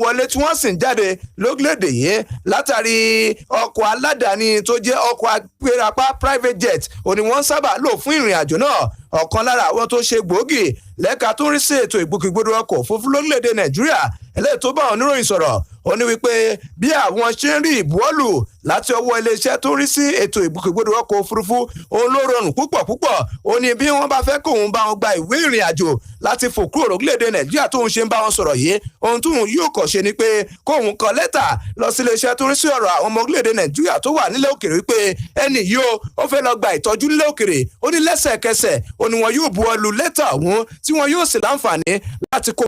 wọlé tí wọ́n sì ń jáde lórílẹ̀‐èdè yìí látàrí ọkọ̀ aládàáni tó jẹ́ ọkọ̀ agbérapá private jet òní wọ́n sábà lò fún ìrìn àjò náà. Ọ̀kan lára àwọn tó ṣe gbòógì lẹ́ka tó ń rí sí ètò ìgbòkègbodò ọkọ̀ òfurufú lórílẹ̀‐èdè Nàìjíríà eléyìí tó bá oníròyìn sọ̀rọ̀ ó ní wípé bí àwọn ṣe ń rí ìbuwọ́lù láti ọwọ́ iléeṣẹ́ tó ń rí sí ètò ìgbòkègbodò ọkọ̀ òfurufú òun ló rọrùn púpọ̀ ó ní bí wọ́n bá fẹ́ kóun bá wọn gba ìwé ìrìn àjò láti fò kúrò lórílẹ̀‐èdè Nàìjíríà tóun ṣe ń bá wọn sọ̀rọ̀ yìí ohun tóun yóò kọ̀ ṣe ni pé kóun kọ lẹ́tà lọ sí iléeṣẹ́ tó ń rí sí ọ̀rọ̀ àwọn ọmọ orílẹ̀‐èdè Nàìjíríà tó wà nílẹ̀ òkèrè wípé ẹni yìí ó fẹ́ lọ gba ìtọ́jú nílẹ̀ òkèrè ó ní lẹ́sẹ̀kẹsẹ̀ ó ní wọn yóò buwọ́lù lẹ́tà ọ̀hún tí wọn yóò sì láǹfààní láti kó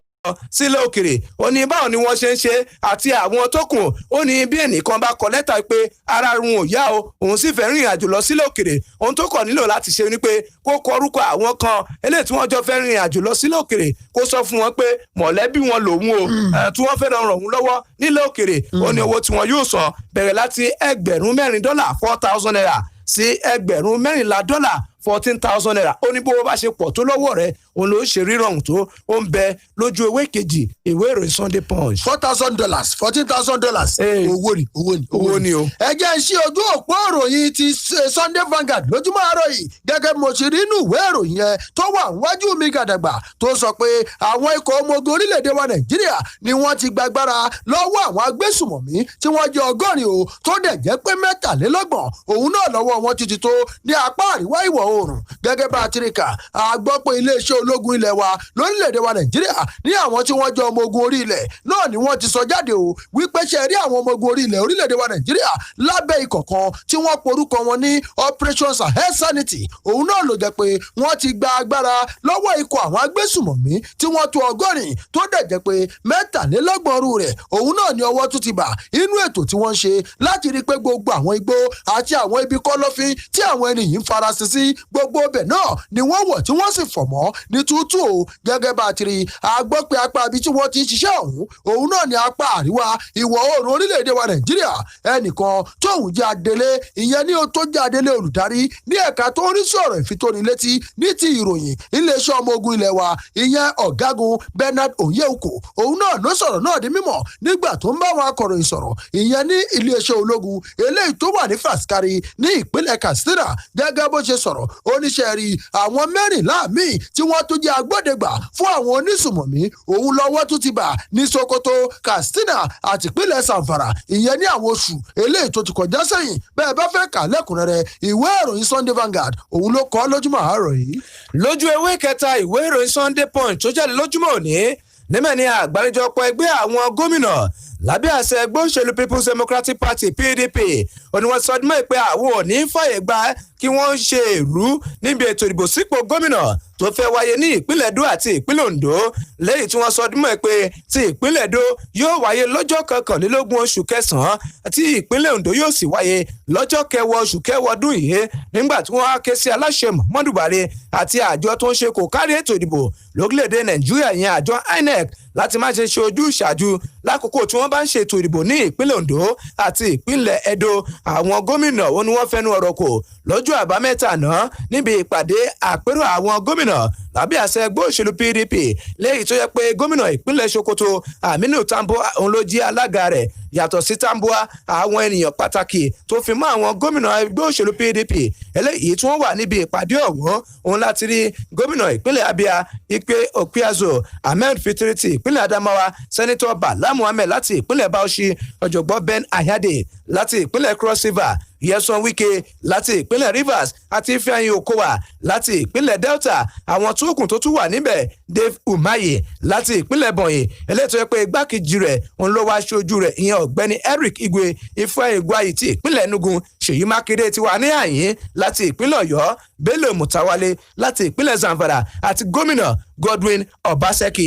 sílẹ̀ òkèrè ó ní báwo ni wọ́n ṣe ń ṣe àti àwọn tó kù ó ní bí ẹnìkan bá kọ lẹ́tà pé ara òun ò yá o òun sì fẹ́ rìnrìn àjò lọ sílẹ̀ òkèrè ohun tó kọ̀ nílò láti ṣe ni pé kó kọ orúkọ àwọn kan eléyìí tí wọ́n jọ fẹ́ rìnrìn àjò lọ sílẹ̀ òkèrè kó sọ fún wọn pé mọ̀lẹ́bí wọn lòun o tí wọ́n fẹ́ lọ ràn wọ́n lọ́wọ́ nílẹ̀ òkèrè ó ní owó tí wọ́n yóò san bẹ̀rẹ̀ láti $4,000 $4,000 sí $14,000 $14,000 ó ní bó bá ṣe pọ̀ tó lọ́wọ́ rẹ̀ òun ló ṣe rírọ̀hún tó ó ń bẹ lójú ewé kejì ìwé ìròyìn Sunday Punch. $4,000 $14,000 owó ni o. ẹ jẹ́ ṣí ojú òpó ìròyìn ti Sunday Vanguard lójúmọ́ àárọ̀ yìí gẹ́gẹ́ bí mo ṣe rí inú ìwé ìròyìn yẹn tó wà níwájú mi gàdàgbà tó sọ pé àwọn ikọ̀ ọmọ ogun orílẹ̀-èdè wa Nàìjíríà ni wọ́n ti gbàgbára lọ́wọ́ àwọn agbésùmọ̀mí tí wọ́n jẹ́ 100 o tó dẹ̀ jẹ́ pé 23 òun náà lọ́wọ́ wọn ti tó ní apá àríwá ìwọ̀ oòrùn gẹ́gẹ́ bá a ti rí kà á gbọ́ pé iléeṣẹ́ ológun ilẹ̀ wa lórílẹ̀‐èdè wa Nàìjíríà ní àwọn tí wọ́n jẹ́ ọmọ ogun orí ilẹ̀ náà ni wọ́n ti sọ jáde o wípé ṣe rí àwọn ọmọ ogun orí ilẹ̀ orílẹ̀‐èdè wa Nàìjíríà lábẹ́ ikọ̀ kan tí wọ́n porúkọ wọn ní Operation Sahel Sanity òun náà ló jẹ́ pé wọ́n ti gba agbára lọ́wọ́ ikọ̀ àwọn agbésùmọ̀mí tí wọ́n tó 100 tó dẹ̀ jẹ́ pé 23 rẹ̀ òun náà ni ọwọ́ tún ti bà inú ètò tí wọ́n ń ṣe láti rí pé gbogbo àwọn igbó àti àwọn ibi kọ́lọ́fín tí àwọn ẹni yìí ń farasin sí gbogbo ibẹ̀ náà ni wọ́n wọ̀ tí wọ́n sì fọ̀ mọ́ ní tútù o gẹ́gẹ́ bá a ti rí a gbọ́ pé apá ibi tí wọ́n ti ń ṣiṣẹ́ ọ̀hún òun náà ni apá àríwá ìwọ̀ oòrùn orílẹ̀-èdè wa Nàìjíríà ẹnìkan tóun jẹ́ adelé ìyẹn ní o tó jẹ́ adelé olùdarí ní ẹ̀ka tó ń rí sí ọ̀rọ̀ ìfitónilétí ní ti ìròyìn iléeṣẹ́ ọmọ ogun ilẹ̀ wa ìyẹn ọ̀gágun Bernard Onyeuko òun náà ló sọ̀rọ̀ náà di mímọ̀ nígbà tó ń bá wọn akọ̀ròyìn sọ̀rọ̀ ìyẹn ní iléeṣẹ́ ológun eléyìí tó wà ní Faskari ní ìpínlẹ̀ Katsina gẹ́gẹ́ bó ṣe sọ̀rọ̀ oníṣẹ́ rí àwọn 14 míì tí wọ́n tún jẹ́ agbódegbà fún àwọn onísùmọ̀mí òun lọ́wọ́ tún ti bà ní Sokoto Katsina àti ìpínlẹ̀ Zamfara ìyẹn ní àwọn oṣù eléyìí tó ti kọjá sẹ́yìn bẹ́ẹ̀ bá fẹ́ kà lẹ́kùnrẹ́rẹ́ ìwé ìròyìn Sunday Vanguard òun ló kọ lójúmọ́ àárọ̀ yìí. lójú ewé kẹta ìwé ìròyìn Sunday Punch tó jáde lójúmọ́ òní níbẹ̀ ni àgbáríjọpọ̀ ẹgbẹ́ àwọn gómìnà lábẹ́ àṣẹ ẹgbẹ́ òṣèlú People's Democratic Party PDP òní wọ́n sọ dímọ̀ pé àwọn ò ní fàyè gbà kí wọ́n ṣe èrú níbi ètò ìdìbò sípò gómìnà tó fẹ́ wáyé ní ìpínlẹ̀ Edo àti ìpínlẹ̀ Ondo lẹ́yìn tí wọ́n sọ dímọ̀ pé ti ìpínlẹ̀ Edo yóò wáyé lọ́jọ́ 21 oṣù kẹsàn-án tí ìpínlẹ̀ Ondo yóò sì wáyé lọ́jọ́ 10 oṣù kẹwàá ọdún yìí nígbà tí wọ́n á ké sí aláṣẹ Muhammadu Buhari àti àjọ tó ń ṣe kò kárí ètò ìdìbò lórílẹ̀‐èdè Nàìjíríà yẹn àjọ INEC láti má ṣe ojú ìṣàjú lákòókò tí wọ́n bá ń ṣètò ìdìbò ní ìpínlẹ̀ Ondo àti ìpínlẹ̀ Edo àwọn gómìnà wọn ni wọ́n fẹnu ọ̀rọ̀ kò lọ́jọ́ àbámẹ́ta náà níbi ìpàdé àpérò àwọn gómìnà lábẹ́ àṣẹ ẹgbẹ́ òṣèlú PDP lẹ́yìn tó yẹ pé gómìnà ìpínlẹ̀ Sokoto Aminu Tambuwa òun ló jẹ́ alága rẹ̀ yàtọ̀ sí Tambuwa àwọn ènìyàn pàtàkì tó fi mọ́ àwọn gómìnà ẹgbẹ́ òṣèlú PDP eléyìí tí wọ́n wà níbi ìpàdé ọ̀hún òun láti rí gómìnà ìpínlẹ̀ Abia Ikpe Okpiazo Ahmed Fitiriti ìpínlẹ̀ Adamawa Sẹ́nitọ̀ Bala Muhammed láti ìpínlẹ̀ Bauchi ọ̀jọ̀gbọ́n Ben Ayade láti ìpínlẹ̀ Cross River Nyesom Wike láti ìpínlẹ̀ Rivers àti Ifeanyi Okowa láti ìpínlẹ̀ Delta àwọn tó kù tó tún wà níbẹ̀ Dave Umahi láti ìpínlẹ̀ Bonny eléyìí yẹ pé igbákejì rẹ̀ òun ló wá aṣojú rẹ̀ ìyẹn ọ̀gbẹ́ni Eric Igwe Ifeanyi Egwayi ti ìpínlẹ̀ Enugu Ṣèyí Mákindé ti wà ní àyín láti ìpínlẹ̀ Ọ̀yọ́ Bello Mutawale láti ìpínlẹ̀ Zamfara àti gómìnà Godwin Obaseki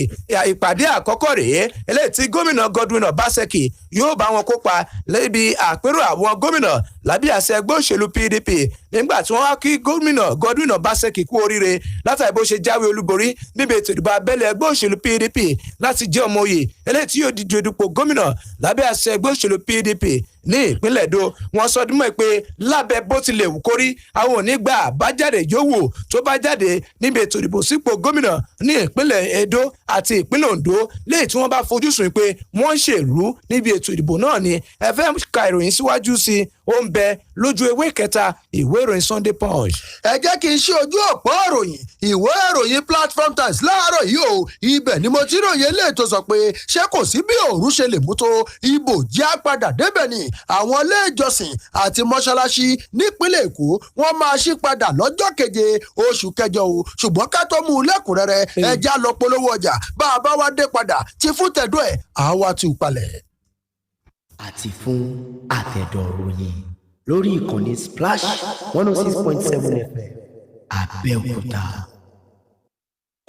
ìpàdé àkọ́kọ́ rèé eléyìí tí gómìnà Godwin Obaseki yóò bá wọn kópa lẹ́bi àpérò àwọn gómìnà lábẹ́ àṣẹ ẹgbẹ́ òṣèlú PDP nígbà tí wọ́n wá kí gómìnà Godwin Obaseki kú oríire látàrí bó ṣe jáwé olúborí níbi ètò ìdìbò abẹ́lé ẹgbẹ́ òṣèlú PDP láti jẹ́ ọmọ oyè eléyìí tí yóò díje dupò gómìnà lábẹ́ àṣẹ ẹgbẹ́ òṣèlú PDP ní ìpínlẹ̀ Èdó. Wọ́n sọ dímọ̀ pé lábẹ́ bó tilẹ̀ wù kórí àwọn ò ní gba àbájáde yòówù tó bá jáde níbi ètò ìdìbò sípò gómìnà ní ìpínlẹ̀ Èdó àti ìpínlẹ̀ Oǹdó léyìí tí wọ́n bá fojú sùn pé wọ́n ń ṣèlú níbi ètò ìdìbò náà ni. ẹ fẹ́ ka ìròyìn síwájú sí i ó ń bẹ lójú ewé kẹta ìwé ìròyìn Sunday Punch. ẹ jẹ́ kí n ṣe ojú òpó ìròyìn ìwé ìròyìn Platform Times láàárọ̀ yìí o ibẹ̀ ni mo ti ròyìn eléyìí tó sọ pé ṣé kò sí bí òòrùn ṣe lè mú tó ibò jẹ́ àpadà débẹ̀ ni àwọn ilé ìjọsìn àti mọ́ṣáláṣí nípínlẹ̀ Èkó wọ́n máa ṣí padà lọ́jọ́ 7 oṣù kẹjọ o ṣùgbọ́n ká tó mú un lẹ́kùnrẹ́rẹ́ ẹja lọ polówó ọjà bá a bá wá dé padà tí fún tẹ̀dọ́ ẹ̀ àwa ti palẹ̀. àti fún àtẹ̀dọ̀ ròyìn lórí ìkànnì Splash 106.7 FM Abẹ́òkúta.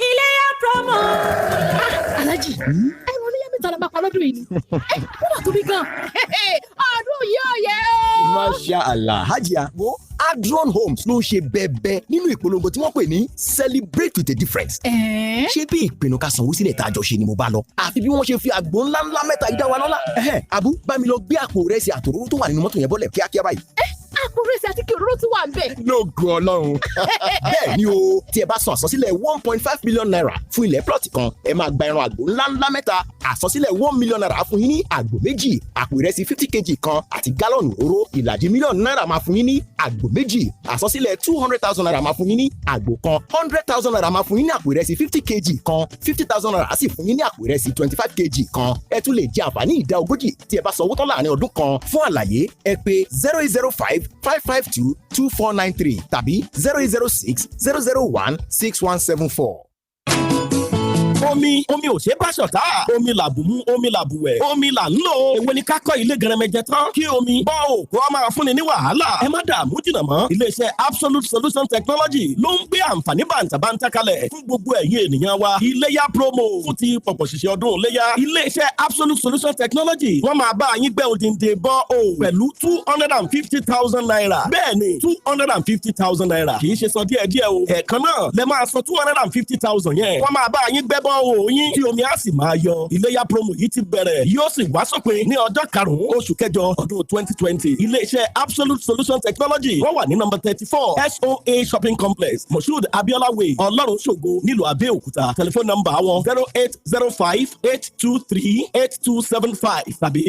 Iléyá promo. Alájì, ẹ̀rọ oníyẹ́ mi tọ́lá bá pa lọ́dún yìí ni. Ó wà tóbi gan. Ọdún yìí ò yẹ o. Masha Allah, Hajiya, wo Adron Homes ló ń ṣe bẹ́ẹ̀bẹ́ nínú ìpolongo tí wọ́n pè ní Celebrate with a Difference. Ṣé bí ìpinnu ká sanwó sílẹ̀ tá a jọ ṣe ni mo bá lọ? Àfi bí wọ́n ṣe fi àgbo ńláńlá mẹ́ta yìí dá wa lọ́lá. Abu, bá mi lọ gbé àpò ìrẹsì àtòróró tó wà nínú mọ́tò yẹn bọ́lẹ̀ kíákíá báyìí. Àpò ìrẹsì àti kí òróró tún wà ń bẹ̀. Lógo Ọlọ́run. Bẹ́ẹ̀ ni o, tí ẹ bá san àsansílẹ̀ 1.5 million naira fún ilẹ̀ plọ̀tì kan, ẹ máa gba ẹran àgbò ńláńlá mẹ́ta. Àsansílẹ̀ 1 million naira fún yín ní àgbò méjì, àpò ìrẹsì 50 kg kan àti gálọ̀nù òróró. Ìlàjì mílíọ̀nù náírà máa fún yín ní àgbò méjì. Àsansílẹ̀ 200,000 naira máa fún yín ní àgbò kan. 100,000 naira máa fún yín ní àpò ìrẹsì 50 kg kan. 50,000 naira sì fún yín ní àpò ìrẹsì 25 kg kan. Ẹ tún lè jẹ àǹfààní ìdá ogójì tí ẹ bá sanwó tán láàrin ọdún kan. Fún àlàyé, ẹ pè 0805-552-2493 tàbí 0806-001-6174. omi ò ṣe bá ṣọ̀tá omi làbùmú omi làbùwẹ̀ omi là ń lò èwo ni ká kọ́ ilé gẹrẹmẹjẹ tán kí omi bọ́ òkú ọ máa fúnni ní wàhálà ẹ má dààmú jìnnà mọ́ iléeṣẹ́ Absolute Solution Technology ló ń gbé àǹfààní bàǹtàbàǹtà kalẹ̀ fún gbogbo ẹ̀yin ènìyàn wa iléyá promo fún ti pọ̀pọ̀ ṣiṣẹ́ ọdún iléyá iléeṣẹ́ Absolute Solution Technology wọ́n máa bá yín gbẹ́ òdìndé bọ́ ò pẹ̀lú 250,000 naira bẹ́ẹ̀ ni 250,000 naira kì í ṣe san díẹ̀díẹ̀ o ẹ̀ẹ̀kan náà lẹ máa san 250,000 yẹn wọ́n máa bá yín gbẹ́ bọ́ òyìn tí omi á sì máa yọ iléyá promo yìí ti bẹ̀rẹ̀ yóò sì wá sópin ní ọjọ́ 5 oṣù kẹjọ ọdún 2020 iléeṣẹ́ Absolute Solution Technology wọ́n wà ní number 34 SOA Shopping Complex Moshood Abiola Way Ọlọ́run ṣògo nílùú Abẹ́òkúta telephone number wọn 08058238275 tàbí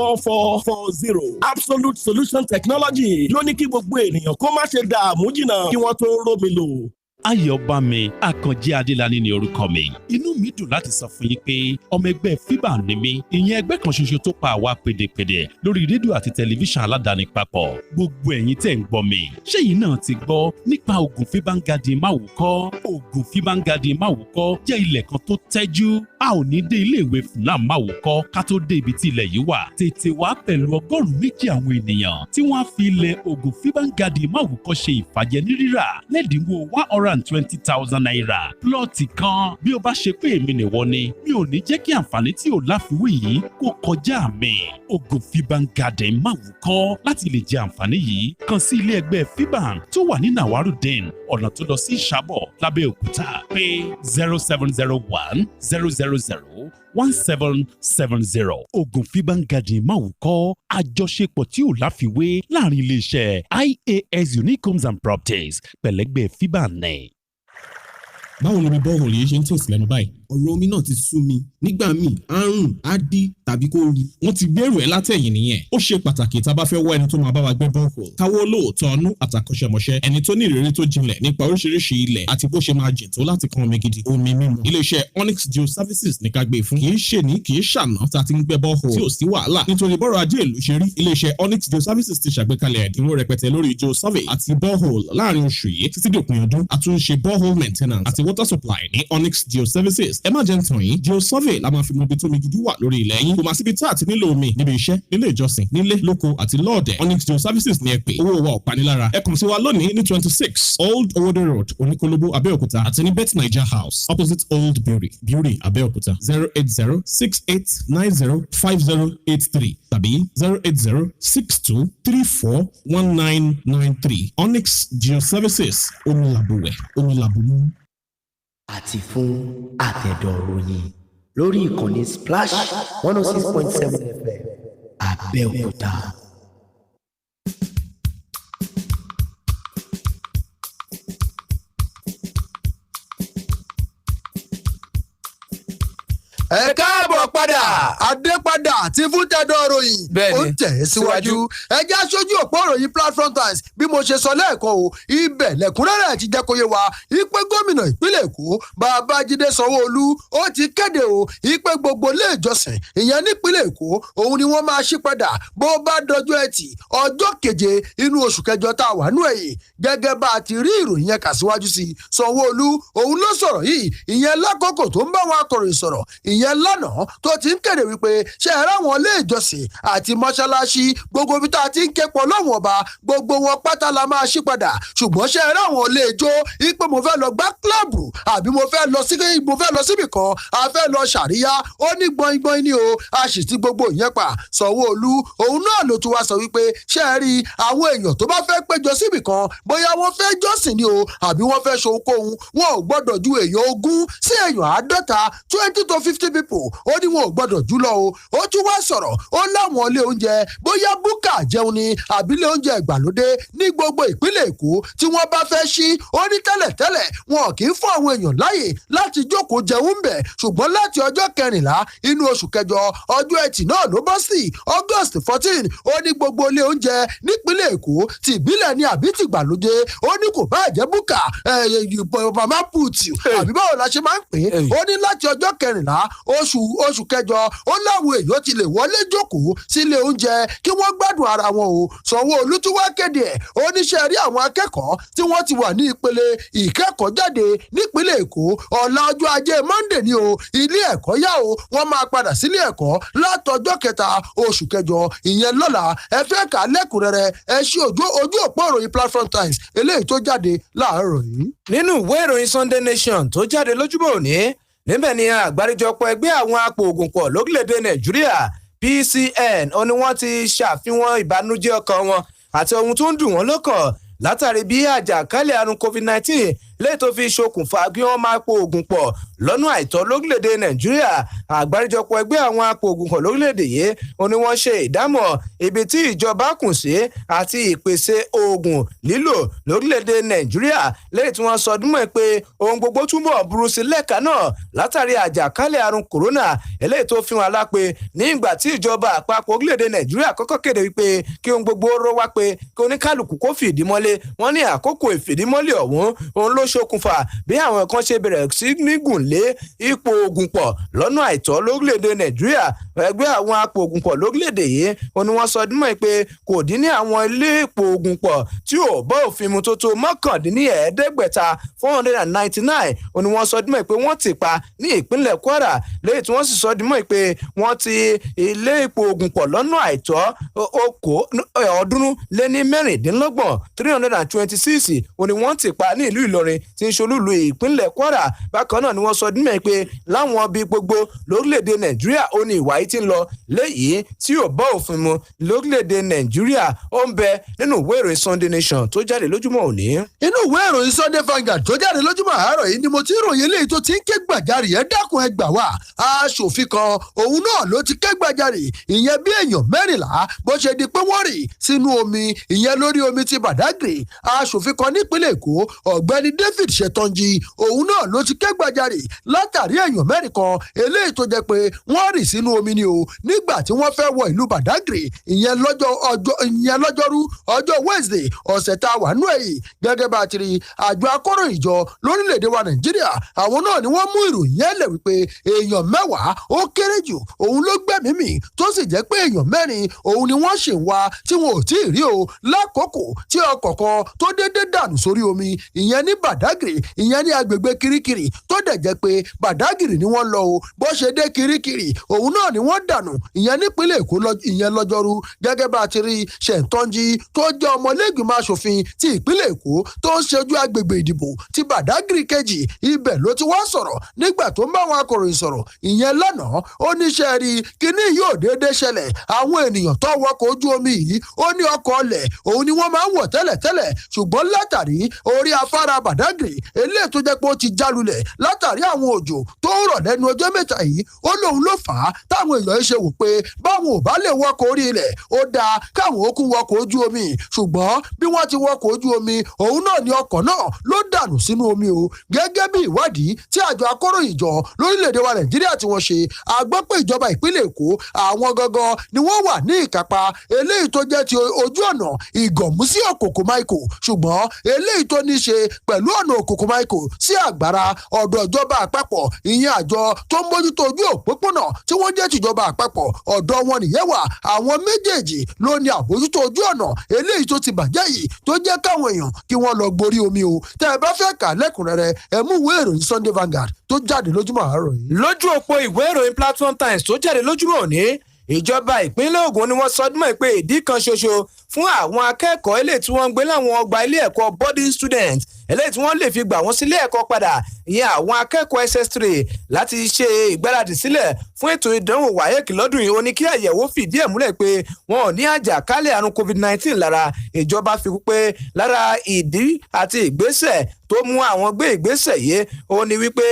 08146094440 Absolute Solution Technology ló ní kí gbogbo ènìyàn kó má ṣe dààmú jìnnà kí wọ́n tó rómi lò. Ayọ̀bámi Àkànjí Adélani ni orúkọ mi. Inú mi dùn láti sọ fún yín pé ọmọ ẹgbẹ́ FIBA ni mí. Ìyẹn ẹgbẹ́ kan ṣoṣo tó pa àwa pèdèpèdè lórí rédíò àti tẹlifíṣàn aládàáni papọ̀. Gbogbo ẹ̀yin tẹ̀ ń gbọ́ mi. Ṣé yìí náà ti gbọ́ nípa oògùn Fibangadi Máwùkọ́? Oògùn Fibangadi Máwùkọ́ jẹ́ ilẹ̀ kan tó tẹ́jú. A ò ní dé iléèwé FUNAM Máwùkọ́ ká tó dé ibi tí ilẹ̀ yìí wà. Tètè wá pẹ̀lú 200 àwọn ènìyàn tí wọ́n á fi ilẹ̀ oògùn Fibangadi Máwùkọ́ ṣe ìfàjẹ ní rírà lẹ́dínwó 120,000 naira plọ́ọ̀tì kan. Bí o bá ṣe pé èmi nìwọ ni mi ò ní jẹ́ kí àǹfààní tí ò láfiwé yìí kó kọjá mi. Oògùn Fibangadi Máwùkọ́ láti lè jẹ àǹfààní yìí kàn sí ilé ẹgbẹ́ FIBAN tó wà ní Nawarudeen ọ̀nà tó lọ sí Ìṣàbọ̀ lábẹ́òkúta pé 0701-000-1770. Oògùn Fibangadi Máwùkọ́ àjọṣepọ̀ tí ò láfiwé láàrin iléeṣẹ́ IAS Unique Homes and Properties pẹ̀lẹ́gbẹ́ FIBAN ní. Báwo ni bọ́ọ̀lù yìí ṣe ń tẹ̀sí lẹ́nu báyìí? Ọ̀rọ̀ omi náà ti sú mi. Nígbà míì, àrùn, á dí tàbí kó ru. Wọ́n ti gbèrò ẹ̀ látẹ̀yìn nìyẹn. Ó ṣe pàtàkì tá a bá fẹ́ wá ẹni tó máa bá wa gbẹ́ bọ́ọ̀lù. Káwọ́ lóòótọ́ ọnú àtàkọ́ṣẹ́mọṣẹ́. Ẹni tó ní ìrírí tó jinlẹ̀ nípa oríṣiríṣi ilẹ̀ àti bó ṣe máa jìn tó láti kan omi gidi. Omi mímu. Iléeṣẹ́ Onyx Geo Services ní ká gbé fún. Kì í ṣe ní kì í ṣàná tá a ti ń gbẹ́ bọ́ọ̀lù. Tí ò sí wàhálà. Nítorí bọ́rọ̀ ajé ìlú ṣe rí. Iléeṣẹ́ Onyx Geo Services ti ṣàgbékalẹ̀ ẹ̀dínwó rẹpẹtẹ lórí geo survey àti bọ́ọ̀lù láàrin oṣù yìí títí dòpin ọdún. Àtúnṣe bọ́ọ̀lù maintenance àti water supply ní Onyx Geo Services. Ẹ má jẹ́ ń tàn yín. Geo survey la máa fi mọ ibi tó omi gidi wà lórí ilẹ̀ yín. Kò máa síbi tá àti nílò omi níbi iṣẹ́, nílé ìjọsìn, nílé, lóko àti lọ́ọ̀dẹ̀. Onyx Geo Services ni ẹ pè. Owó wa ò panilára. Ẹ kàn sí wa lónìí ní 26 Old Owode Road, Oníkólóbó, Abẹ́òkúta àti ní Bet Naija House, opposite Old Beauty, Abẹ́òkúta. 08068905083 tàbí 08062341993. Onyx Geo Services, omi làbùwẹ̀, omi làbùmú. àti fún àtẹ̀dọ̀ròyìn lórí ìkànnì Splash 106.7 FM Abẹ́òkúta. ẹ káàbọ̀ padà adépadà àti fún tẹ́dọ̀ ròyìn ó tẹ̀ síwájú ẹjẹ́ aṣojú òpó ròyìn Platform Times bí mo ṣe sọ lẹ́ẹ̀kan o ibẹ̀ lẹ́kúnrẹ́rẹ́ ti jẹ́ kó yé wa ìpè gómìnà ìpínlẹ̀ Èkó Babájídé Sanwó-Olú ó ti kéde o ìpè gbogbo ilé ìjọsìn ìyẹn nípínlẹ̀ Èkó òun ni wọ́n máa ṣí padà bó bá dọjọ́ Ẹtì ọjọ́ 7 inú oṣù kẹjọ tá a wà nú ẹ̀yìn gẹ́gẹ́ bá a ti rí ìròyìn yẹn kà síwájú sí i Sanwó-Olú òun ló sọ̀rọ̀ yìí ìyẹn lákòókò tó ń bá wọn akọ̀ròyìn sọ̀rọ̀ ìyẹn lánàá tó ti ń kéde wípé ṣe ẹ̀rọ àwọn ilé ìjọsìn àti mọ́ṣáláṣí gbogbo ibi tá a ti ń képọ̀ lọ́wọ́n ọba gbogbo wọn pátá la máa ṣí padà ṣùgbọ́n ṣe ẹ̀rọ àwọn ilé ijó ipe mo fẹ́ lọ gbá kílọ̀bù àbí mo fẹ́ lọ síbì kan a fẹ́ lọ ṣàríyá ó ní gbọ̀ngbọ̀n ni o a sì ti gbogbo ìyẹn pa Sanwó-Olú òun náà ló tún wá sọ wípé ṣe é rí àwọn èèyàn tó bá fẹ́ péjọ síbì kan bóyá wọ́n fẹ́ jọ́sìn ni o àbí wọ́n fẹ́ ṣohunkóhun wọn ò gbọ́dọ̀ ju èèyàn 20 sí èèyàn 50 20 to 50 people ó ní wọn ò gbọ́dọ̀ jù lọ o ó tún wá sọ̀rọ̀ ó láwọn ilé oúnjẹ bóyá búkà jẹun ni àbí ilé oúnjẹ ìgbàlódé ní gbogbo ìpínlẹ̀ Èkó tí wọ́n bá fẹ́ ṣí ó ní tẹ́lẹ̀tẹ́lẹ̀ wọn kì í fún àwọn èèyàn láàyè láti jókòó jẹun bẹ̀ ṣùgbọ́n láti ọjọ́ 14 inú oṣù kẹjọ ọjọ́ Ẹtì náà ló bọ́ sí August 14 ó ní gbogbo ilé oúnjẹ nípínlẹ̀ Èkó ti ìbílẹ̀ ni àbí ti ìgbàlódé ó ní kò bá jẹ́ búkà mama put àbí báwo la ṣe máa ń pè é ó ní láti ọjọ́ 14 oṣù kẹjọ ó láwọn èèyàn ti lè wọlé jókòó sílé oúnjẹ kí wọ́n gbádùn ara wọn o Sanwó-Olú tún wá kéde ẹ̀ ó níṣẹ́ rí àwọn akẹ́kọ̀ọ́ tí wọ́n ti wà ní ìpele ìkẹ́kọ̀ọ́ jáde nípínlẹ̀ Èkó ọ̀la ọjọ́ Ajé Monday ni o ilé ẹ̀kọ́ yá o wọ́n máa padà sílé ẹ̀kọ́ látọjọ́ 7 oṣù kẹjọ ìyẹn lọ́la ẹ fẹ́ kà á lẹ́kùnrẹ́rẹ́ ẹ ṣí ojú òpó ìròyìn Platform Times eléyìí tó jáde láàárọ̀ yìí. nínú ìwé ìròyìn Sunday Nation tó jáde lójúmọ́ òní níbẹ̀ ni àgbáríjọpọ̀ ẹgbẹ́ àwọn apòògùnpọ̀ lórílẹ̀‐èdè Nàìjíríà PCN ó ní wọ́n ti ṣàfihàn ìbànújẹ́ ọkàn wọn àti ohun tó ń dùn wọ́n lọ́kàn látàrí bí àjàkálẹ̀ àrùn COVID-19 lè tó fi ṣokùnfà kí wọ́n máa po oògùn pọ̀ lọ́nà àìtọ́ lórílẹ̀‐èdè Nàìjíríà àgbáríjọpọ̀ ẹgbẹ́ àwọn apòògùn lórílẹ̀‐èdè yìí ó ní wọ́n ṣe ìdámọ̀ ibi tí ìjọba kùn sí àti ìpèsè oògùn lílò lórílẹ̀‐èdè Nàìjíríà lẹ́yìn tí wọ́n sọ dúnmọ̀ pé ohun gbogbo túbọ̀ burú sí lẹ́ka náà látàrí àjàkálẹ̀ àrùn kòrónà eléyìí tó fi wọn lápè ní ìgbà tí ìjọba àpapọ̀ orílẹ̀‐èdè Nàìjíríà kọ́kọ́ kéde wípé kí ohun gbogbo ró wá pé kí oníkálukú kó fìdí mọ́lé wọ́n ní àkókò ìfìdímọ́lé ọ̀hún òun ló ṣokùnfà bí àwọn kan ṣe bẹ̀rẹ̀ sí nígùn lé ipò oògùn pọ̀ lọ́nà àìtọ́ lórílẹ̀‐èdè Nàìjíríà ẹgbẹ́ àwọn apòògùn pọ̀ lórílẹ̀‐èdè yìí ó ní wọ́n sọ dímọ̀ pé kò dín ní àwọn ilé ipò oògùn pọ̀ tí ò bá òfin mu tó tó 1,500 499 ó ní wọ́n sọ dímọ̀ pé wọ́n ti pa ní ìpínlẹ̀ Kwara lẹ́yìn tí wọ́n sì sọ dímọ̀ pé wọ́n ti ilé ipò oògùn pọ̀ lọ́nà àìtọ́ ọ̀ọ́dúnrún lé ní mẹ́rìndínlọ́gbọ̀n 326 ó ní wọ́n ti pa ní ìlú Ìlọrin tí ń ṣolúlu ìpínlẹ̀ Kwara bákan náà ni wọ́n sọ dímọ̀ pé láwọn bíi gbogbo lórílẹ̀‐èdè Nàìjíríà ó ní ìwà yìí ti ń lọ léyìí tí ò bá òfin mu lórílẹ̀‐èdè Nàìjíríà ó ń bẹ nínú ìwé ìròyìn Sunday Nation tó jáde lójúmọ́ òní. inú ìwé ìròyìn Sunday Vanguard tó jáde lójúmọ́ àárọ̀ yìí ni mo ti ròyìn eléyìí tó ti ń ké gbàjarì ẹ dákun ẹ gbà wá aṣòfin kan òun náà ló ti ké gbàjarì ìyẹn bí èèyàn 14 bó ṣe di pé wọ́n rì sínú omi ìyẹn lórí omi ti Badagry aṣòfin kan nípínlẹ̀ Èkó ọ̀gbẹ́ni David Ṣetọ́njì òun náà ló ti ké gbàjarì látàrí èèyàn 4 kan eléyìí tó jẹ́ pé wọ́n rì sínú omi ni o nígbà tí wọ́n fẹ́ wọ ìlú Badagry ìyẹn lọ́jọ́rú ọjọ́ Wednesday ọ̀sẹ̀ tá a wà nú èyí gẹ́gẹ́ bá a ti rí àjọ akọ̀ròyìnjọ lórílẹ̀‐èdè wa Nàìjíríà àwọn náà ni wọ́n mú ìròyìn yẹn lẹ̀ wípé èèyàn 10 ó kéré jù òun ló gbẹ̀mí mì tó sì jẹ́ pé èèyàn 4 òun ni wọ́n ṣì ń wá tí wọn ò tí ì rí o lákòókò tí ọkọ̀ kan tó déédé dànù sórí omi ìyẹn ní Badagry ìyẹn ní agbègbè Kirikiri tó dẹ̀ jẹ́ pé Badagry ni wọ́n lọ o bó ṣe dé Kirikiri òun náà ni wọ́n dànù ìyẹn nípínlẹ̀ Èkó ìyẹn lọ́jọ́rú gẹ́gẹ́ bá a ti rí Ṣẹ̀ntọ́njì tó jẹ́ ọmọlẹ́gbìmọ̀ aṣòfin ti ìpínlẹ̀ Èkó tó ń ṣojú agbègbè ìdìbò ti Badagry kejì ibẹ̀ ló ti wá sọ̀rọ̀ nígbà tó ń bá àwọn akọ̀ròyìn sọ̀rọ̀ ìyẹn lánàá ó níṣẹ́ rí kíní yóò déédéé ṣẹlẹ̀ àwọn ènìyàn tó wọkọ̀ ojú omi yìí ó ní ọkọ̀ ọlẹ̀ òun ni wọ́n máa ń wọ̀ tẹ́lẹ̀tẹ́lẹ̀ ṣùgbọ́n látàrí orí afárá Badagry Badagry eléyìí tó jẹ́ pé ó ti jálulẹ̀ látàrí àwọn òjò tó ń rọ̀ lẹ́nu ọjọ́ mẹ́ta yìí ó lóun ló fà á táwọn èèyàn ṣe wò pé báwọn ò bá lè wọkọ̀ orí ilẹ̀ ó dáa káwọn ó kún wọkọ̀ ojú omi ṣùgbọ́n bí wọ́n ti wọkọ̀ ojú omi òun náà ni ọkọ̀ náà ló dànù sínú omi o gẹ́gẹ́ bí ìwádìí tí àjọ akọ̀ròyìnjọ lórílẹ̀‐èdè wa Nàìjíríà tí wọ́n ṣe a gbọ́ pé ìjọba ìpínlẹ̀ Èkó àwọn gangan ni wọ́n wà ní ìkápá eléyìí tó jẹ́ ti ojú ọ̀nà Ìgànmú sí Òkòkò Michael ṣùgbọ́n eléyìí tó ní ṣe pẹ̀lú ọ̀nà Òkòkò Michael sí Àgbàrá ọ̀dọ̀ ìjọba àpapọ̀ ìyẹn àjọ tó ń bójútó ojú òpópónà tí wọ́n jẹ́ tìjọba àpapọ̀ ọ̀dọ̀ wọn nìyẹn wà àwọn méjèèjì ló ní àbójútó ojú ọ̀nà eléyìí tó ti bàjẹ́ yìí tó jẹ́ káwọn èèyàn kí wọ́n lọ gborí omi o tẹ́ ẹ bá fẹ́ kà lẹ́kùnrẹ́rẹ́ ẹ mú ìwé ìròyìn Sunday Vanguard tó jáde lójúmọ́ àárọ̀ yìí. lójú òpó ìwé ìròyìn Platform Times tó jáde lójúmọ́ òní ìjọba ìpínlẹ̀ Ògùn ni wọ́n sọdún mọ́ pé ìdí kan ṣoṣo fún àwọn akẹ́kọ̀ọ́ eléyìí tí wọ́n ń gbé láwọn ọgbà ilé ẹ̀kọ́ boarding student eléyìí tí wọ́n lè fi gbà wọ́n sílé ẹ̀kọ́ padà ìyẹn àwọn akẹ́kọ̀ọ́ SS3 láti ṣe ìgbáradì sílẹ̀ fún ètò ìdánwò WAEC lọ́dún yìí ó ní kí àyẹ̀wò fìdí ẹ̀ múlẹ̀ pé wọn ò ní àjàkálẹ̀ àrùn COVID-19 lára ìjọba fi kún pé lára ìdí àti ìgbésẹ̀ tó mú àwọn gbé ìgbésẹ̀ yìí ó ní wípé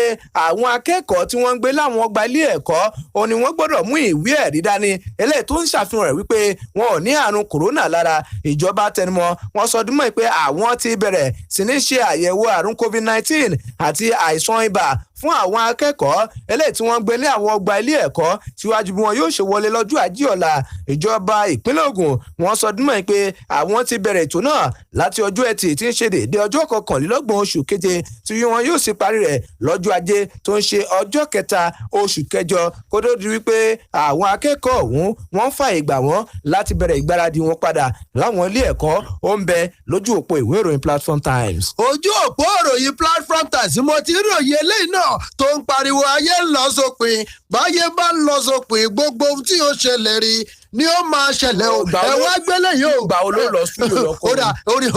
àwọn akẹ́kọ̀ọ́ tí wọ́n ń gbé láwọn ọgbà ilé ẹ̀kọ́ ó ní wọ́n gbọ́dọ̀ mú ìwé ẹ̀rí dání eléyìí tó ń ṣàfihàn rẹ̀ wípé wọn ò ní àrùn kòrónà lára ìjọba tẹnumọ́ wọn sọ dúnmọ́ pé àwọn ti bẹ̀rẹ̀ sí ní ṣe àyẹ̀wò àrùn COVID-19 àti àìsàn ibà fún àwọn akẹ́kọ̀ọ́ eléyìí tí wọ́n ń gbé ní àwọn ọgbà ilé ẹ̀kọ́ síwájú bí wọn yóò ṣe wọlé lọ́jọ́ Ajé ọ̀la ìjọba ìpínlẹ̀ Ògùn wọ́n sọ dúnmọ́ pé àwọn ti bẹ̀rẹ̀ ètò náà láti ọjọ́ Ẹtì tí ń ṣe déédéé ọjọ́ 21 oṣù keje tí wọn yóò sì parí rẹ̀ lọ́jọ́ Ajé tó ń ṣe ọjọ́ 3 oṣù kẹjọ kó tó di wípé àwọn akẹ́kọ̀ọ́ ọ̀hún wọ́n fààyè gbà wọ́n láti bẹ̀rẹ̀ ìgbáradì wọn padà láwọn ilé ẹ̀kọ́ ó ń bẹ lójú òpó ìwé ìròyìn Platform Times. ojú òpó ìròyìn Platform Times mo ti ròyìn eléyìí náà tó ń pariwo ayé ń lọ sópin báyé bá ń lọ sópin gbogbo ohun tí ó ṣẹlẹ̀ rí ni ó máa ṣẹlẹ̀ o ẹ wá gbélé yìí o gbà ó ló lọ studio lọkọ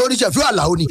oríṣẹ̀fí àlàó ni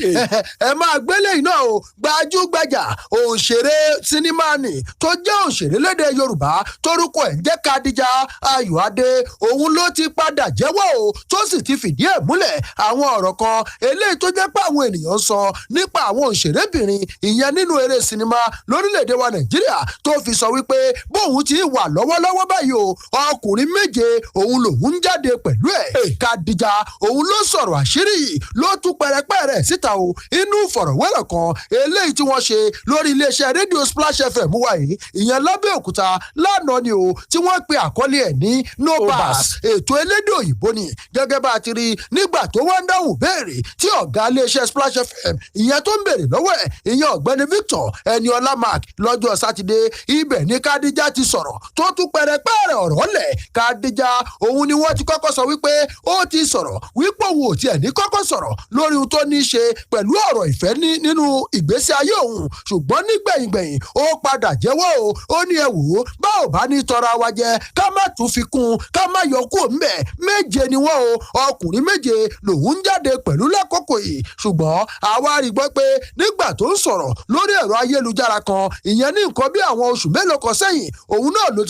ẹ máa gbélé yìí náà o gbajúgbajà òṣèré sinimá ni tó jẹ́ òṣèré lédè Yorùbá torúkọ ẹ̀ jẹ́ Kadija Ayọ̀adé òun ló ti padà jẹ́wọ́ o tó sì ti fìdí ẹ̀ múlẹ̀ àwọn ọ̀rọ̀ kan eléyìí tó jẹ́ pé àwọn ènìyàn sọ nípa àwọn òṣèrébìnrin ìyẹn nínú eré sinimá lórílẹ̀‐èdè wa Nàìjíríà tó fi sọ wípé bóun ti wà lọ́wọ́lọ́wọ́ báyìí o ọkùnrin méje òun lòun jáde pẹ̀lú ẹ̀ Kadija òun ló sọ̀rọ̀ àṣírí yìí ló tú pẹ̀rẹ̀pẹ̀rẹ̀ síta o inú ìfọ̀rọ̀wérọ̀ kan eléyìí tí wọ́n ṣe lórí iléeṣẹ́ rédíò Splash FM wa yìí ìyẹn lábẹ́òkúta lánàá ni o tí wọ́n pe àkọlé ẹ̀ ní no pass ètò elédè òyìnbó ni gẹ́gẹ́ bá a ti rí nígbà tó wá ń dáhùn béèrè tí ọ̀gá iléeṣẹ́ Splash FM ìyẹn tó ń béèrè lọ́wọ́ ẹ̀ ìyẹn ọ̀gbẹ́ni Victor Eniola Mark lọ́jọ́ sátidé ibẹ̀ ni Kadija ti sọ̀rọ̀ tó tú pẹ̀rẹ̀pẹ̀rẹ̀ ọ̀rọ̀ lẹ̀ Kadija òun ni wọ́n ti kọ́kọ́ sọ wípé ó ti sọ̀rọ̀ wípé òun ò tiẹ̀ ní kọ́kọ́ sọ̀rọ̀ lórí ohun tó ní í ṣe pẹ̀lú ọ̀rọ̀ ìfẹ́ nínú ìgbésí ayé òun ṣùgbọ́n nígbẹ̀yìngbẹ̀yìn ó padà jẹ́wọ́ o ó ní ẹ wò ó bá ò bá ní tọra wa jẹ ká má tún fi kún ká má yọ kúrò ńbẹ̀ méje ni wọ́n o ọkùnrin méje lòun ń jáde pẹ̀lú lákòókò yìí ṣùgbọ́n àwa rí gbọ́ pé nígbà tó ń sọ̀rọ̀ lórí ẹ̀rọ ayélujára kan ìyẹn ní nǹkan bí àwọn oṣù mélòó kan sẹ́yìn òun náà ló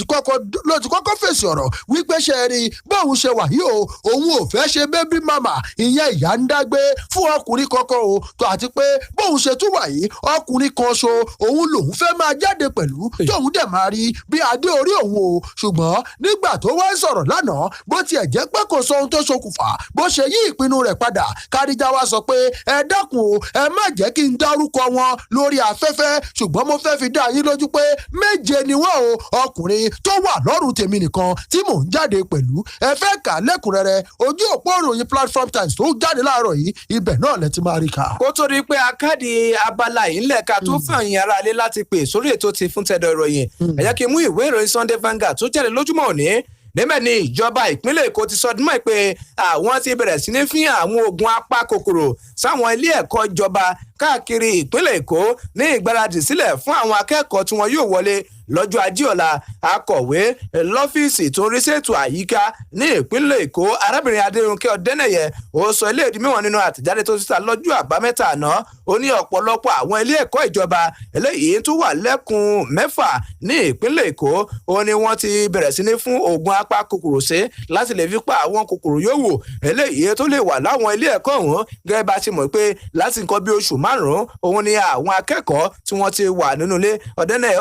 ti kọ́kọ́ fèsì ọ̀rọ̀ wípé ṣe rí bóun ṣe wà yìí o òun ò fẹ́ ṣe bébí màmá ìyẹn ìyá ń dágbé fún ọkùnrin kankan o tó àti pé bóun ṣe tún wà yìí ọkùnrin kan ṣo òun lòun fẹ́ máa jáde pẹ̀lú tóun dẹ̀ máa rí bí adé orí òun o ṣùgbọ́n nígbà tó wá ń sọ̀rọ̀ lánàá bó tiẹ̀ jẹ́ pé kò sọ ohun tó ṣokùnfà bó ṣe yí ìpinnu rẹ̀ padà Kadija wá sọ pé ẹ dákun o ẹ má jẹ́ kí n dárúkọ wọn lórí afẹ́fẹ́ ṣùgbọ́n mo fẹ́ fi dá yín lójú pé méje ni wọ́n o ọkùnrin tó wà lọ́rùn tèmi nìkan tí mò ń jáde pẹ̀lú ẹ fẹ́ kà lẹ́kùnrẹ́rẹ́ ojú òpó ìròyìn Platform Times tó jáde láàárọ̀ yìí ibẹ̀ náà lẹ ti máa rí kà. kó tó di pé akáàdì abala yìí ńlẹ̀ ká tó fún ẹ̀yin ará ilé láti pè sórí ètò ti fún tẹ̀dọ̀ ìròyìn ẹ jẹ́ kí n mú ìwé ìròyìn Sunday Vanguard tó jáde lójúmọ́ òní níbẹ̀ ni ìjọba ìpínlẹ̀ Èkó ti sọ dímọ̀ pé àwọn ti bẹ̀rẹ̀ sí ní fi àwọn oògùn apakòkòrò sáwọn ilé ẹ̀kọ́ ìjọba káàkiri ìpínlẹ̀ Èkó ní ìgbáradì sílẹ̀ fún àwọn akẹ́kọ̀ọ́ tí wọn yóò wọlé lọ́jọ́ Ajé ọ̀la akọ̀wé lọ́fíìsì tó ń rí ṣètò àyíká ní ìpínlẹ̀ Èkó arábìnrin Adérónkẹ́ Ọ̀dẹ́nẹ̀yẹ ó sọ ilé ìdí mẹ́wọ̀n nínú àtẹ̀jáde tó síta lọ́jọ́ àbámẹ́ta àná ó ní ọ̀pọ̀lọpọ̀ àwọn ilé ẹ̀kọ́ ìjọba eléyìí tó wà lẹ́kùn 6 ní ìpínlẹ̀ Èkó ó ní wọ́n ti bẹ̀rẹ̀ sí ní fún oògùn apakòkòrò sí láti lè fi pa àwọn kòkòrò yòówù eléyìí tó lè wà láwọn ilé ẹ̀kọ́ ọ̀hún gẹ́gẹ́ bá ti mọ̀ pé láti nǹkan bí oṣù márùn-ún òun ni àwọn akẹ́kọ̀ọ́ tí wọ́n ti wà nínú ilé. Ọ̀dẹ́nẹ̀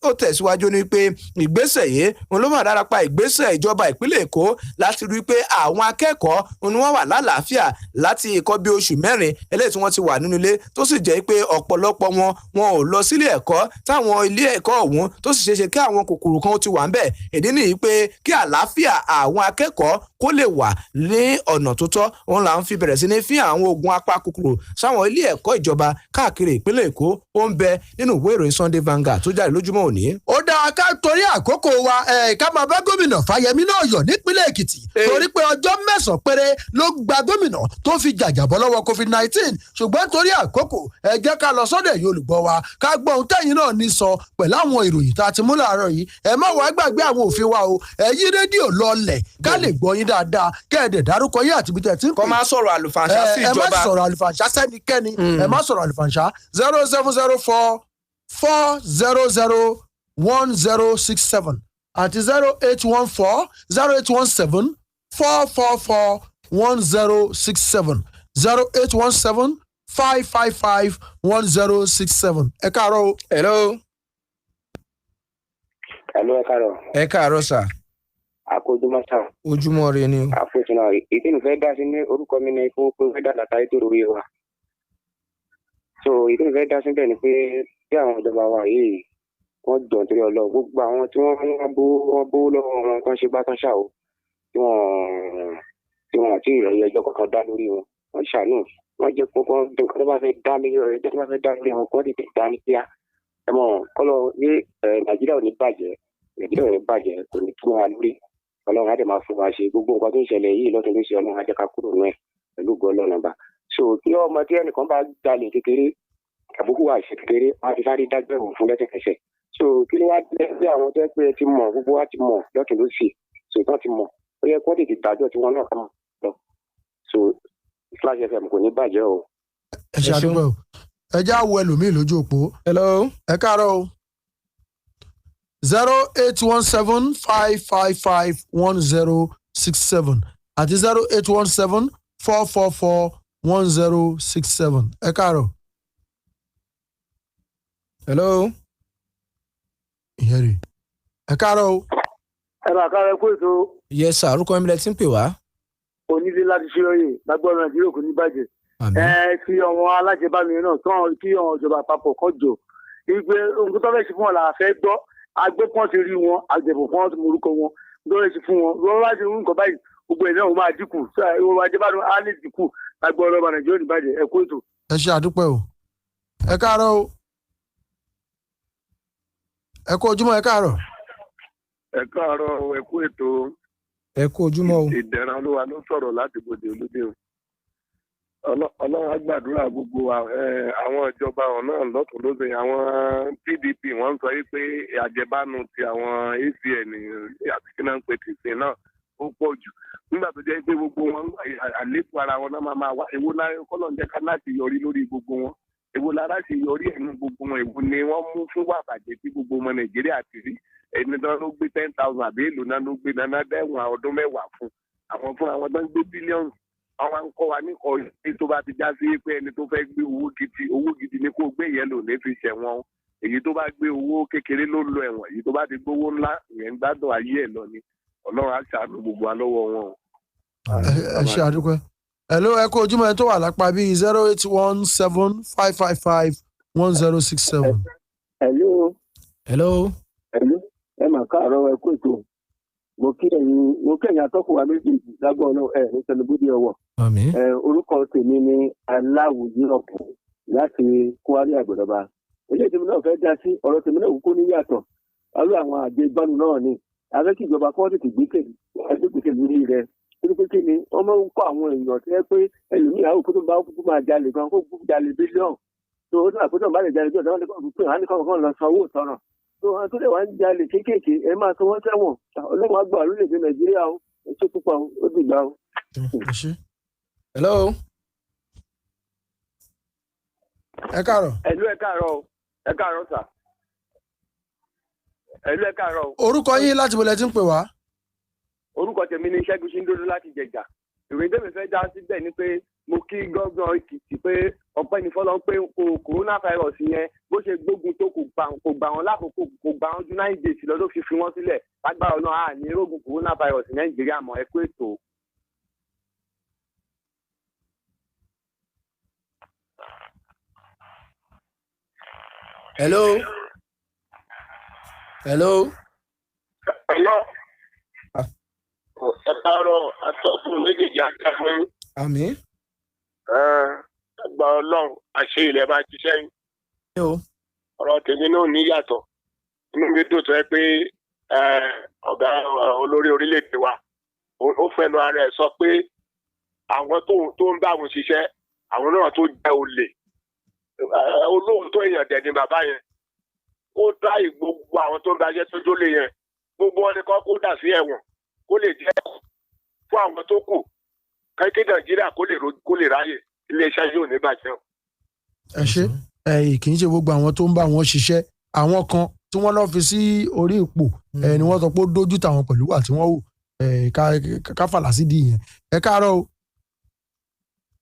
ó tẹ̀síwájú ní pé ìgbésẹ̀ yìí òun ló máa dára pa ìgbésẹ̀ ìjọba ìpínlẹ̀ Èkó láti rí i pé àwọn akẹ́kọ̀ọ́ òun ni wọ́n wà lálàáfíà láti ìkọ́ bí oṣù mẹ́rin eléyìí tí wọ́n ti wà nínú ilé tó sì jẹ́ pé ọ̀pọ̀lọpọ̀ wọn ò lọ sílé ẹ̀kọ́ táwọn ilé ẹ̀kọ́ ọ̀hún tó sì ṣeéṣe kí àwọn kòkòrò kan ti wà ń bẹ̀. Ìdí nìyí pé kí àlàáfíà àwọn akẹ́kọ̀ọ́ kó lè wà ní ọ̀nà tó tọ́ òun là ń fi bẹ̀rẹ̀ sí ní fi àwọn oògùn apakòkòrò sáwọn ilé ẹ̀kọ́ ìjọba káàkiri ìpínlẹ̀ Èkó. Ó ń bẹ nínú ìwé ìròyìn Sunday Vanguard tó jáde lójúmọ́ òní. Ó dáa ká torí àkókò wa ká máa bá gómìnà Fáyẹmí náà yọ̀ nípínlẹ̀ Èkìtì torí pé ọjọ́ 9 péré ló gba gómìnà tó fi jàjàbọ́ lọ́wọ́ COVID-19 ṣùgbọ́n torí àkókò ẹ jẹ́ ká lọ sọ́dọ̀ ẹ̀yin olùgbọ́ wa ká gbọ́ ohun tẹ́yin náà ní sọ pẹ̀lú àwọn ìròyìn tá a ti mú láàárọ̀ yìí. Ẹ má wá gbàgbé àwọn òfin wa o ẹ yí rédíò lọlẹ̀ ká lè gbọ́ yín dáadáa kẹ́ẹ̀dẹ̀ dárúkọ yín àti ibi tẹ̀ tí ń pè. Kọ́ máa sọ̀rọ̀ àlùfànṣá sí ìjọba. Ẹ má sọ̀rọ̀ àlùfànṣá sẹ́nikẹ́ni ẹ má sọ̀rọ̀ àlùfànṣá 0704 400 1067 àti 0814 0817 444 1067 0817 555 1067. Ẹ káàárọ̀ o. Hello. Hello, ẹ káàárọ̀. Ẹ káàárọ̀ sà. Àkójúmọ́ sà. Ojúmọ́ ire ni o. Àfojúná ìdí nìfẹ́ dá sí ní orúkọ mi ní fún pé fẹ́ dàgbà táyé tó ròyìn wa. So ìdí nìfẹ́ dá sí bẹ́ẹ̀ ni pé bí àwọn ìjọba wa yìí wọ́n jọ̀ nítorí Ọlọ́run gbogbo àwọn tí wọ́n bó lọ́wọ́ wọn kan ṣe bá kan ṣà o tí wọ́n àti ìrọ̀lẹ́ ẹjọ́ kankan dá lórí wọn. Wọ́n ṣàánú wọ́n jẹ́ kókó nǹkan tó bá fẹ́ dá lórí ọ̀rẹ́ ẹjọ́ tó bá fẹ́ dá lórí wọn kọ́ tètè dá ní kíá. Ẹ mọ̀ kọ́lọ́ ní Nàìjíríà ò ní bàjẹ́ kò ní kí wọ́n wá lórí. Ọlọ́run á dẹ̀ máa fún wa ṣe gbogbo nǹkan tó ń ṣẹlẹ̀ yìí lọ́tún ló ṣe Ọlọ́run á jẹ́ ká kúrò nù ẹ̀ pẹ̀lú ògo Ọlọ́run ọba. So kí ọmọ tí ẹnìkan bá jalè kékeré àbúkù wà ṣe kékeré wọn á ti sáré dájọ́ ẹ̀wọ̀n fún lẹ́sẹ̀kẹsẹ̀. So kí ló wá lẹ́sẹ̀ àwọn tó pé ti mọ̀ gbogbo wa ti mọ̀ lọ́tún ló ṣe so tán ti mọ̀ ó yẹ kó tètè dájọ́ tí wọ́n náà kàn lọ. So Flash FM kò ní bàjẹ́ o. Ẹ ṣe àdúgbò ẹ já wo ẹlòmíì lójú òpó. Hello. Ẹ káàárọ̀ o. 0817-555-1067 àti 0817-444-1067. Ẹ káàárọ̀. Hello. Ìyẹ́rì. Ẹ káàárọ̀ o. Ẹ bá káàárọ̀ kó ètò. Yes sir, orúkọ mi lẹ ti ń pè wá. Onílé láti ṣe oyè lágbọ́n Nàìjíríà kò ní bàjẹ́. Kí ọmọ alájẹbánu yẹn náà kí ọmọ ìjọba àpapọ̀ kan jọ. Ìgbé ohun tó fẹ́ ṣe fún wọn là fẹ́ gbọ́. Agbẹ́pọ̀n ti rí wọn, àgbẹ̀bọ̀ fún wọn ti morúkọ wọn, lọ́rẹ́ sí fún wọn. Wọ́n wá sí nǹkan báyìí, gbogbo ẹ̀ náà wọ́n máa dínkù. Ìwọ̀n ajẹ́bánu á lè dínkù. Lágbọ́n ọlọ́ba Nàìjíríà ní bàjẹ́, ẹ kó ètò. Ẹ ṣe àdúpẹ́ o. Ẹ káàárọ̀ o. Ẹ kú ojúmọ́ ẹ káàárọ̀. Ẹ káàárọ̀ ẹ kú ètò. Ẹ kú ojúmọ́ o. Ìdẹ̀ra Olúwa ló sọ̀rọ̀ láti bòde olóde o. Ọlọ́run á gbàdúrà gbogbo àwọn ìjọba ọ̀nà lọ́tún lóṣè àwọn PDP wọ́n sọ pé àjẹbánu ti àwọn ACN àti kí náà ń pè tìsín náà ó pọ̀ jù nígbà tó jẹ́ pé gbogbo wọn àlékún ara wọn náà máa wá èwo kọ́lọ̀ ń jẹ́ ká láti yọrí lórí gbogbo wọn èwo lára ṣe yọrí ẹ̀nu gbogbo wọn èwo ni wọ́n mú fún wàbàjẹ́ tí gbogbo ọmọ Nàìjíríà ti rí ẹni náà ló gbé 10,000 àbí èlò náà ló gbé náà dẹ́wọ̀n ọdún 10 fún àwọn fún àwọn tó ń gbé bílíọ̀nù àwọn ń kọ́ wa ní kọ́ ní tó bá ti já sí pé ẹni tó fẹ́ gbé owó gidi ni kó gbé yẹn lò ní fi ṣẹ̀wọ̀n èyí tó bá gbé owó kékeré ló lọ ẹ̀wọ̀n èyí tó bá ti gbówó ńlá ìyẹn ń gbádùn ayé ẹ̀ lọ ni Ọlọ́run á ṣàánú gbogbo wa lọ́wọ́ wọn o. Ẹ ṣe àdúpẹ́. Hello, ẹ kú ojúmọ́ ẹ tó wà lápá bíi 08175551067. Hello. Hello. Ẹ mà káàárọ̀ ẹ kú ètò. Mo kí ẹ̀yin atọ́kùn wa méjèèjì lágbọ́n náà ní tẹlifídì ọwọ́. Orúkọ tèmi ni Aláwùjí ọ̀pọ̀ láti Kwari Àgbẹ̀dọ̀ba. Eléyìí tèmi náà fẹ́ dá sí ọ̀rọ̀ tèmi náà kúkú níyàtọ̀. Alú àwọn àjẹgbánu náà ni. Afẹ́ kí ìjọba kọ́ tètè gbé lórí rẹ̀. Torí pé kí ni wọ́n máa ń kọ́ àwọn èèyàn tí ẹ pé ẹlòmíì àwọn òkú tó bá kúkú máa jalè gan kó kúkú jalè bílíọ̀nù. Tó o náà àpótọ̀ bá lè jalè bílíọ̀nù táwọn lè kọ́ lọ san owó ìtanràn. Tó wọn tó lè wá ń jalè kéékèèké ẹ máa sọ wọ́n sẹ́wọ̀n. Ọlọ́run á gbà lórílẹ̀-èdè Nàìjíríà o. Ẹ ṣe púpọ̀ ó dìgbà o. Hello. Ẹ káàárọ̀. Ẹ káàárọ̀ sà. Ẹ káàárọ̀. Orúkọ yín láti bọ̀lẹ̀ tí ń pè wá. Orúkọ tèmi ni Ṣẹ́gun Ṣíndólú láti Jẹ̀jà. Ìròyìn tèmi fẹ́ dá síbẹ̀ ni pé mo kí gọ́gàn Èkìtì pé ọpẹ́ ní fọlọ́ pé coronavirus yẹn bó ṣe gbógun tó kò gbà wọn lákòókò kò gbà wọn ju 9 days lọ ló fi wọn sílẹ̀ lágbára náà à ní rógun coronavirus ní Nàìjíríà mọ́ ẹ kú ètò. hello. hello. hello. ẹ káàárọ̀ atọ́kùn méjèèjì àtàkùn. àmín. ẹgbà Ọlọ́run àṣẹ ilẹ̀ máa ti sẹ́yìn. ọ̀rọ̀ tèmi náà níyàtọ̀ inú mi dùn tó yẹ pé ọ̀gá olórí orílẹ̀-èdè wa ó fẹnu ara ẹ̀ sọ pé àwọn tó ń bá àwọn ṣiṣẹ́ àwọn náà tó jẹ́ olè olóòótọ́ èèyàn dẹ̀ ni bàbá yẹn ó dáì gbogbo àwọn tó ń bàjẹ́ tó jólè yẹn gbogbo wọn ni kó dà sí ẹ̀wọ̀n kó lè jẹ́ fún àwọn tó kù kí Nàìjíríà kó lè ráyè iléeṣẹ́ yóò ní bàjẹ́. ẹ ṣe kì í ṣe gbogbo àwọn tó ń bá wọn ṣiṣẹ́ àwọn kan tí wọ́n lọ fi sí orí ipò ni wọ́n sọ pé ó dójú tàwọn pẹ̀lú wà tí wọ́n wù ká fàlà sí di yẹn. ẹ káàárọ̀ o.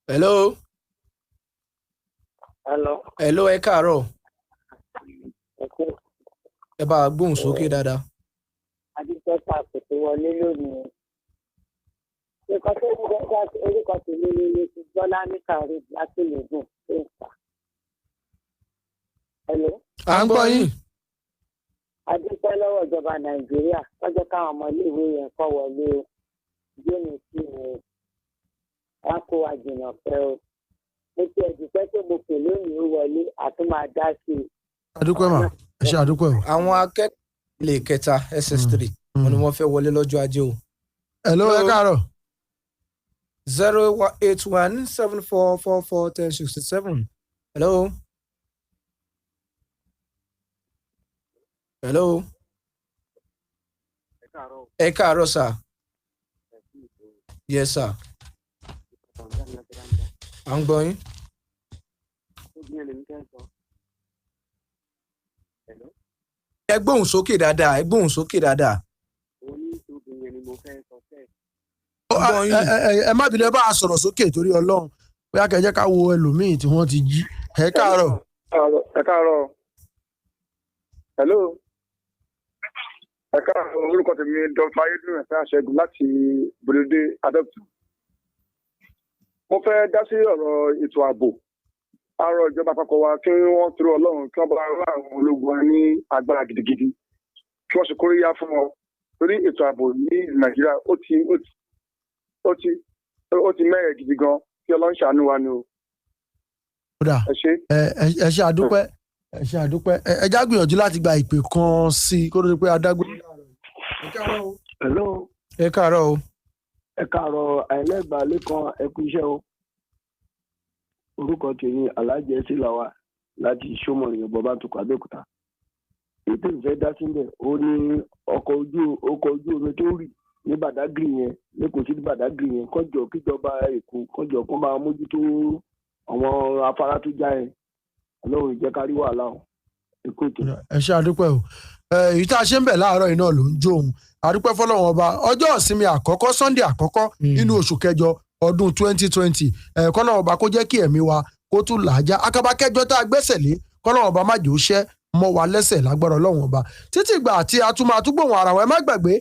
hello. hello ẹ káàárọ̀. ẹ bá a gbóhùn sókè dáadáa. adúgbòta kò tó wọlé lónìí nǹkan tó ń gbọ́dọ̀ orúkọ tèmi ni ti gbọ́lá ní kàrí láti lè gùn tó ń fà. à ń gbọ́ yín. adúpẹ́ lọ́wọ́ ìjọba Nàìjíríà lọ́jọ́ káwọn ọmọ iléèwé yẹn kọ́ wọlé o jóni sí ni wọn kó wa jìnnà pẹ́ o mo ti ẹ̀dùpẹ́ tó mo pè lónìí ó wọlé àti máa dá sí i. adúpẹ́ mà ẹ ṣe adúpẹ́ o. àwọn akẹ́kọ̀ọ́ ilé kẹta SS3 wọn ni wọ́n fẹ́ wọlé lọ́jọ́ ajé o. hello ẹ káàárọ̀. 08174441067. hello. hello. ẹ káàárọ̀ sir. yes sir. à ń gbọ́ yín. ẹ gbóhùn sókè dáadáa ẹ gbóhùn sókè dáadáa. ẹ má bínú ẹ bá a sọ̀rọ̀ sókè torí Ọlọ́run bóyá kẹjẹ́ ká wo ẹlòmíì tí wọ́n ti jí. ẹ káàárọ̀. ẹ káàárọ̀. hello. ẹ káàárọ̀ orúkọ tèmi Dr. ayédùn ẹ̀fẹ́ àṣẹgun láti bòdòdé adọ́tù. mo fẹ́ dá sí ọ̀rọ̀ ètò ààbò àárọ̀ ìjọba àpapọ̀ wa kí wọ́n tọrọ Ọlọ́run kí wọ́n bá rán àwọn ológun wa ní agbára gidigidi kí wọ́n sì kóríyá fún wọn torí ètò ààbò ní Nàìjíríà ó ti mẹ́rẹ̀ gidi gan kí Ọlọ́run ṣàánú wa ni o. ẹ ṣe àdúpẹ́ ẹ já gbìyànjú láti gba ìpè kan sí i kó tó di pé adágbé. hello. ẹ káàárọ̀ o. ẹ káàárọ̀ àìlẹ́gbàá lẹ́kan ẹ kú iṣẹ́ o. orúkọ tèmi Alhaji Sílàwà láti Ṣómọ̀rìn bọ́bá tukọ̀ Abẹ́òkúta. ètò ìfẹ́ dá sílẹ̀ ó ní ọkọ̀ ojú omi tó rì ní Badagry yẹn lẹ́kọ̀ọ́ sí Badagry yẹn kọjọ kíjọba Èkó kọjọ kó máa mójútó àwọn afárá tó já yẹn Ọlọ́run ìjẹ́ kárí wàhálà o. ẹ ṣe àdúpẹ́ o èyí tá a ṣe ń bẹ̀ láàárọ̀ yìí náà ló ń jó òun àdúpẹ́ fọlọ́run ọba ọjọ́ ìsinmi àkọ́kọ́ Sunday àkọ́kọ́ nínú oṣù kẹjọ ọdún 2020 kọ́lọ́run ọba kó jẹ́ kí ẹ̀mí wa kó tún làájá akaba kẹjọ tá a gbẹ́sẹ̀ lé kọ́lọ́run ọba má jẹ́ ó ṣẹ́ mọ́ wa lẹ́sẹ̀ lágbára Ọlọ́run ọba títí ìgbà àti àtúgbòhùn ara wa ẹ má gbàgbé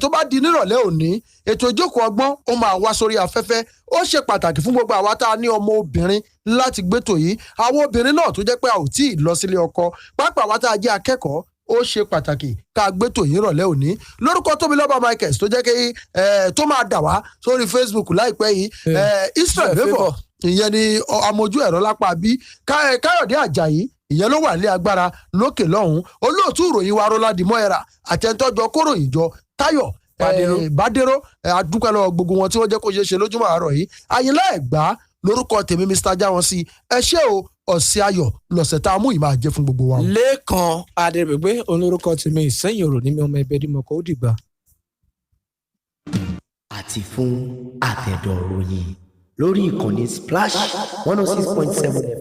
tó bá di nírọ̀lẹ́ òní ètò ìjókòó ọgbọ́n ó máa wá sórí afẹ́fẹ́ ó ṣe pàtàkì fún gbogbo àwa tá a ní ọmọ obìnrin láti gbétò yìí àwọn obìnrin náà tó jẹ́ pé a ò tí ì lọ sílé ọkọ pàápàá àwa tá a jẹ́ akẹ́kọ̀ọ́ ó ṣe pàtàkì ká gbétò yìí rọ̀lẹ́ òní lórúkọ Tóbilọ́ba Michael tó jẹ́ kí tó máa dà wá sórí Facebook láìpẹ́ yìí Israel Favour ìyẹn ni amójú ẹ̀rọ lápá bí Káyọ̀dé Àjàyí ìyẹn ló wà ní agbára lókè lọ́hùn olóòtú ìròyìn wa Rọ́ládì Mọ́ẹ̀rà àtẹ̀ntọ́jọ kóròyìn jọ Táyọ̀ Bádéró àdúpẹ́ lọ́wọ́ gbogbo wọn tí wọ́n jẹ́ kó ṣeé ṣe lójúmọ́ àárọ̀ yìí Àyìnlá Ẹ̀gbá lórúkọ tèmi Mr. Jáwọ́nsí ẹ ṣé o ọ̀sẹ̀ ayọ̀ lọ̀sẹ̀ tá a mú ìmáa jẹ́ fún gbogbo wa. Lẹ́kan Adébẹ̀gbé olórúkọ tèmi Ìsẹ́yìn Òrò ní mi ọmọ ẹbẹ̀ dímọ̀kọ ó dìgbà. àti fún àtẹ̀dọ̀ ròyìn lórí ìkànnì Splash 106.7